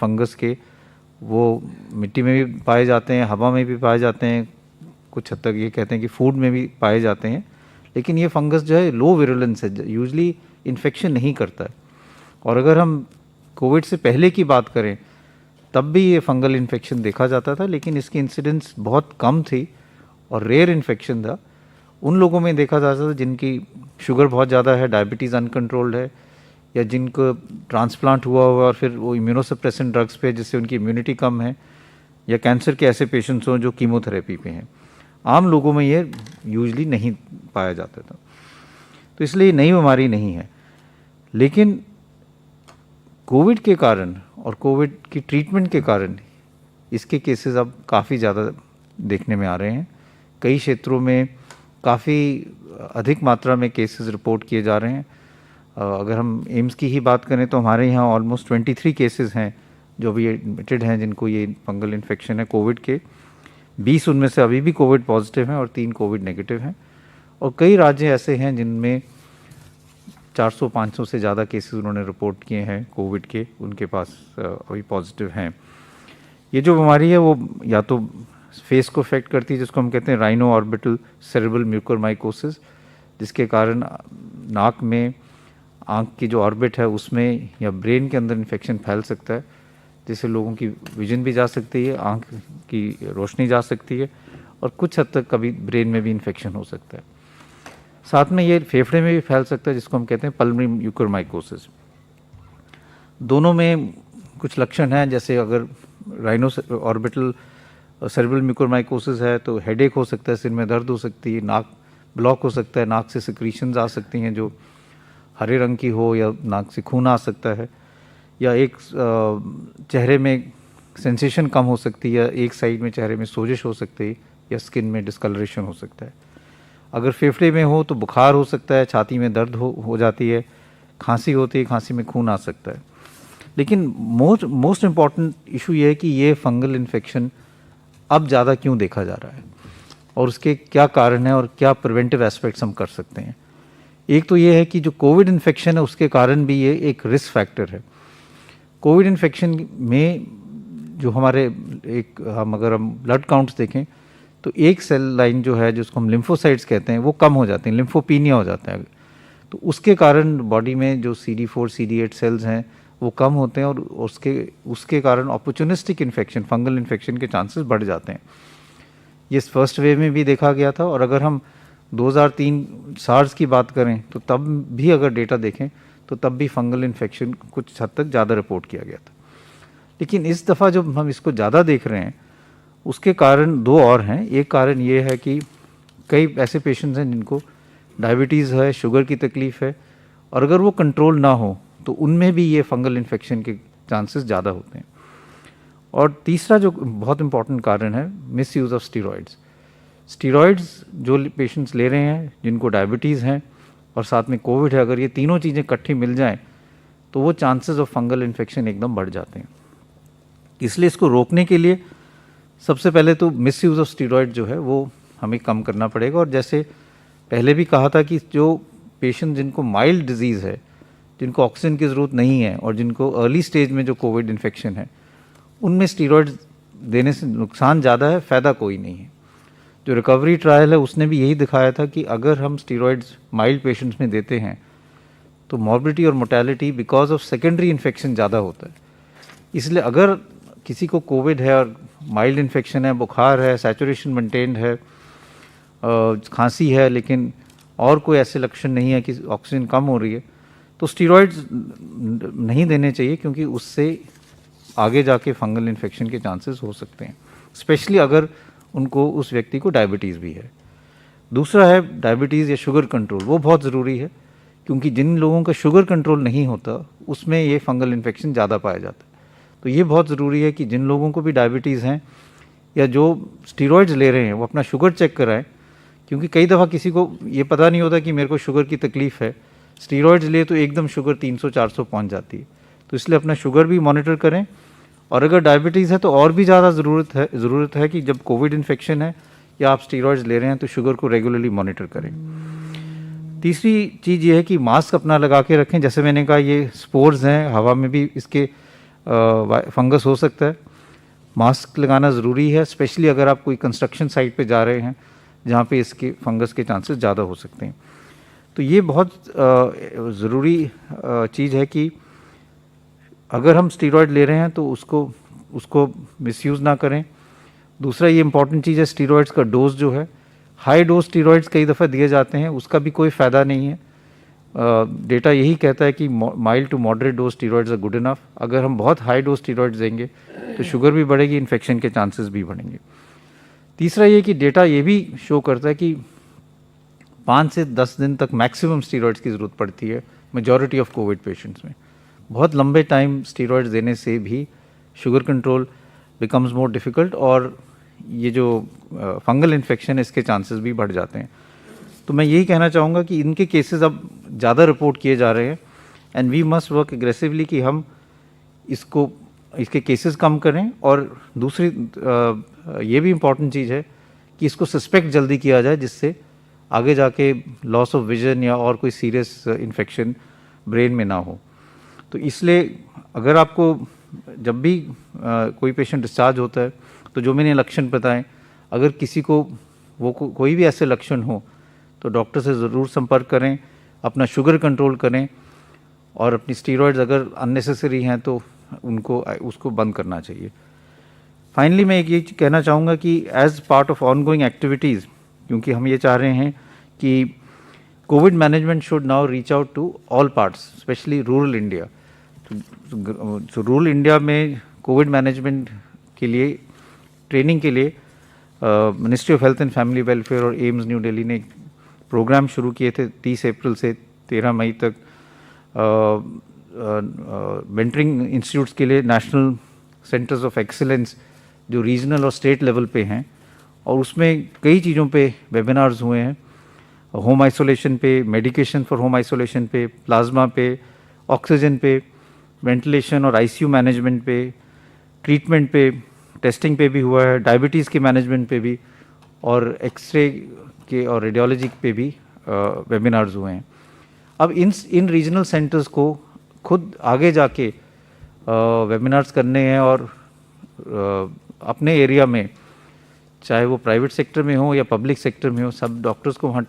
Fungus के वो मिट्टी में भी पाए जाते हैं, हवा में भी पाए जाते हैं, कुछ हद तक ये कहते हैं कि फूड में भी पाए जाते हैं। लेकिन ये फंगस जो है लो विरुलेंस है, यूजली इन्फेक्शन नहीं करता है। और अगर हम कोविड से पहले की बात करें तब भी ये फंगल इन्फेक्शन देखा जाता था, लेकिन इसकी इंसिडेंस बहुत कम थी और रेयर इन्फेक्शन था। उन लोगों में देखा जाता था जिनकी शुगर बहुत ज़्यादा है, डायबिटीज़ अनकंट्रोल्ड है, या जिनको ट्रांसप्लांट हुआ और फिर वो इम्यूनोसप्रेसेंट ड्रग्स पे जिससे उनकी इम्यूनिटी कम है, या कैंसर के ऐसे पेशेंट्स हों जो कीमोथेरेपी पे हैं। आम लोगों में ये यूजली नहीं पाया जाता था, तो इसलिए नई बीमारी नहीं है। लेकिन कोविड के कारण और कोविड की ट्रीटमेंट के कारण इसके केसेस अब काफ़ी ज़्यादा देखने में आ रहे हैं। कई क्षेत्रों में काफ़ी अधिक मात्रा में केसेस रिपोर्ट किए जा रहे हैं। अगर हम एम्स की ही बात करें तो हमारे यहाँ ऑलमोस्ट 23 केसेस हैं जो भी एडमिटेड हैं जिनको ये फंगल इन्फेक्शन है कोविड के। 20 उनमें से अभी भी कोविड पॉजिटिव हैं और 3 कोविड नेगेटिव हैं। और कई राज्य ऐसे हैं जिनमें 400-500 से ज़्यादा केसेस उन्होंने रिपोर्ट किए हैं कोविड के, उनके पास अभी पॉजिटिव हैं। ये जो बीमारी है वो या तो फेस को अफेक्ट करती है, जिसको हम कहते हैं राइनो ऑर्बिटल सेरेब्रल म्यूकोरमाइकोसिस, जिसके कारण नाक में आँख की जो ऑर्बिट है उसमें या ब्रेन के अंदर इन्फेक्शन फैल सकता है, जिससे लोगों की विजन भी जा सकती है, आँख की रोशनी जा सकती है और कुछ हद तक कभी ब्रेन में भी इन्फेक्शन हो सकता है। साथ में ये फेफड़े में भी फैल सकता है, जिसको हम कहते हैं पल्मोनरी म्यूकोरमाइकोसिस। दोनों में कुछ लक्षण हैं, जैसे अगर राइनो ऑर्बिटल सेरेब्रल म्यूकोरमाइकोसिस है तो हेडेक हो सकता है, सिर में दर्द हो सकती है, नाक ब्लॉक हो सकता है, नाक से सिक्रीशंस आ सकती हैं जो हरे रंग की हो, या नाक से खून आ सकता है, या एक चेहरे में सेंसेशन कम हो सकती है, एक साइड में चेहरे में सोजिश हो सकती है, या स्किन में डिस्कलरेशन हो सकता है। अगर फेफड़े में हो तो बुखार हो सकता है, छाती में दर्द हो जाती है, खांसी होती है, खांसी में खून आ सकता है। लेकिन मोस्ट इम्पॉर्टेंट इशू ये है कि ये फंगल इन्फेक्शन अब ज़्यादा क्यों देखा जा रहा है और उसके क्या कारण है और क्या प्रिवेंटिव एस्पेक्ट्स हम कर सकते हैं। एक तो ये है कि जो कोविड इन्फेक्शन है उसके कारण भी ये एक रिस्क फैक्टर है। कोविड इन्फेक्शन में जो हमारे अगर हम ब्लड काउंट्स देखें तो एक सेल लाइन जो है जिसको हम लिम्फोसाइट्स कहते हैं वो कम हो जाते हैं, लिम्फोपीनिया हो जाता है। तो उसके कारण बॉडी में जो CD4 CD8 सेल्स हैं वो कम होते हैं और उसके कारण अपॉर्चुनिस्टिक इन्फेक्शन, फंगल इन्फेक्शन के चांसेस बढ़ जाते हैं। ये फर्स्ट वेव में भी देखा गया था, और अगर हम 2003 सार्स की बात करें तो तब भी अगर डेटा देखें तो तब भी फंगल इन्फेक्शन कुछ हद तक ज़्यादा रिपोर्ट किया गया था। लेकिन इस दफ़ा जब हम इसको ज़्यादा देख रहे हैं उसके कारण दो और हैं। एक कारण ये है कि कई ऐसे पेशेंट्स हैं जिनको डायबिटीज़ है, शुगर की तकलीफ़ है, और अगर वो कंट्रोल ना हो तो उनमें भी ये फंगल इन्फेक्शन के चांसेस ज़्यादा होते हैं। और तीसरा जो बहुत इम्पॉर्टेंट कारण है, miss use of steroids. Steroids जो पेशेंट्स ले रहे हैं जिनको डायबिटीज़ हैं और साथ में कोविड है, अगर ये तीनों चीज़ें इकट्ठी मिल जाएं तो वो चांसेस ऑफ फंगल इन्फेक्शन एकदम बढ़ जाते हैं। इसलिए इसको रोकने के लिए सबसे पहले तो मिस यूज़ ऑफ स्टीरॉयड जो है वो हमें कम करना पड़ेगा। और जैसे पहले भी कहा था कि जो पेशेंट जिनको माइल्ड डिजीज़ है, जिनको ऑक्सीजन की ज़रूरत नहीं है और जिनको अर्ली स्टेज में जो कोविड इन्फेक्शन है, उनमें स्टीरॉयड्स देने से नुकसान ज़्यादा है, फ़ायदा कोई नहीं है। जो रिकवरी ट्रायल है उसने भी यही दिखाया था कि अगर हम स्टीरॉयड्स माइल्ड पेशेंट्स में देते हैं तो मॉर्बिडिटी और mortality because of secondary infection ज़्यादा होता है। इसलिए अगर किसी को कोविड है और माइल्ड इन्फेक्शन है, बुखार है, सैचुरेशन मेंटेन्ड है, खांसी है, लेकिन और कोई ऐसे लक्षण नहीं है कि ऑक्सीजन कम हो रही है, तो स्टीरॉयड्स नहीं देने चाहिए, क्योंकि उससे आगे जाके फंगल इन्फेक्शन के चांसेस हो सकते हैं, स्पेशली अगर उनको उस व्यक्ति को डायबिटीज़ भी है। दूसरा है डायबिटीज़ या शुगर कंट्रोल, वो बहुत ज़रूरी है, क्योंकि जिन लोगों का शुगर कंट्रोल नहीं होता उसमें ये फंगल इन्फेक्शन ज़्यादा पाया जाता है। तो ये बहुत ज़रूरी है कि जिन लोगों को भी डायबिटीज़ हैं या जो स्टीरॉयड्स ले रहे हैं वो अपना शुगर चेक कराएं, क्योंकि कई दफ़ा किसी को ये पता नहीं होता कि मेरे को शुगर की तकलीफ़ है, स्टीरॉयड्स ले तो एकदम शुगर 300-400 पहुंच जाती है। तो इसलिए अपना शुगर भी मॉनिटर करें, और अगर डायबिटीज़ है तो और भी ज़्यादा ज़रूरत है कि जब कोविड इन्फेक्शन है या आप स्टीरॉयड्स ले रहे हैं तो शुगर को रेगुलरली मॉनिटर करें। तीसरी चीज़ ये है कि मास्क अपना लगा के रखें। जैसे मैंने कहा, ये स्पोर्स हैं, हवा में भी इसके फंगस हो सकता है। मास्क लगाना ज़रूरी है, स्पेशली अगर आप कोई कंस्ट्रक्शन साइट पे जा रहे हैं जहाँ पे इसके फंगस के चांसेस ज़्यादा हो सकते हैं। तो ये बहुत ज़रूरी चीज़ है कि अगर हम स्टीरॉयड ले रहे हैं तो उसको मिसयूज़ ना करें। दूसरा ये इंपॉर्टेंट चीज़ है, स्टीरॉयड्स का डोज जो है, हाई डोज स्टीरॉयड्स कई दफ़ा दिए जाते हैं, उसका भी कोई फ़ायदा नहीं है। डेटा यही कहता है कि mild to moderate dose steroids are good enough. अगर हम बहुत हाई डोज स्टीरॉयड्स देंगे तो शुगर भी बढ़ेगी, इन्फेक्शन के चांसेस भी बढ़ेंगे। तीसरा ये कि डेटा ये भी शो करता है कि 5 से 10 दिन तक मैक्सिमम स्टीरॉयड्स की ज़रूरत पड़ती है मेजॉरिटी ऑफ कोविड पेशेंट्स में। बहुत लंबे टाइम स्टीरॉयड्स देने से भी sugar control becomes more difficult और ये जो फंगल इन्फेक्शन है इसके चांसेस भी बढ़ जाते हैं। तो मैं यही कहना चाहूँगा कि इनके केसेस अब ज़्यादा रिपोर्ट किए जा रहे हैं and we must work aggressively कि हम इसके केसेस कम करें। और दूसरी ये भी इम्पॉर्टेंट चीज़ है कि इसको सस्पेक्ट जल्दी किया जाए, जिससे आगे जाके लॉस ऑफ विजन या और कोई सीरियस इन्फेक्शन ब्रेन में ना हो। तो इसलिए अगर आपको जब भी कोई पेशेंट डिस्चार्ज होता है तो जो मैंने लक्षण बताएं, अगर किसी को कोई भी ऐसे लक्षण हो तो डॉक्टर से ज़रूर संपर्क करें, अपना शुगर कंट्रोल करें और अपनी स्टीरॉयड्स अगर अननेसेसरी हैं तो उसको बंद करना चाहिए। फाइनली मैं एक ये कहना चाहूँगा कि as part of ongoing activities, क्योंकि हम ये चाह रहे हैं कि covid management should now reach out to all parts, specially rural India. तो रूरल इंडिया में कोविड मैनेजमेंट के लिए ट्रेनिंग के लिए ministry of health and family welfare और एम्स न्यू दिल्ली ने प्रोग्राम शुरू किए थे 30 अप्रैल से 13 मई तक। मेंटरिंग इंस्टीट्यूट्स के लिए नेशनल सेंटर्स ऑफ एक्सीलेंस जो रीजनल और स्टेट लेवल पे हैं, और उसमें कई चीज़ों पे वेबिनार्स हुए हैं। होम आइसोलेशन पे, मेडिकेशन फॉर होम आइसोलेशन पे, प्लाज्मा पे, ऑक्सीजन पे, वेंटिलेशन और आईसीयू मैनेजमेंट पे, ट्रीटमेंट पे, टेस्टिंग पे भी हुआ है, डायबिटीज़ के मैनेजमेंट पे भी, और एक्सरे के और रेडियोलॉजी पे भी वेबिनार्स हुए हैं। अब इन रीजनल सेंटर्स को खुद आगे जाके वेबिनार्स करने हैं और अपने एरिया में, चाहे वो प्राइवेट सेक्टर में हो या पब्लिक सेक्टर में हो, सब डॉक्टर्स को वहाँ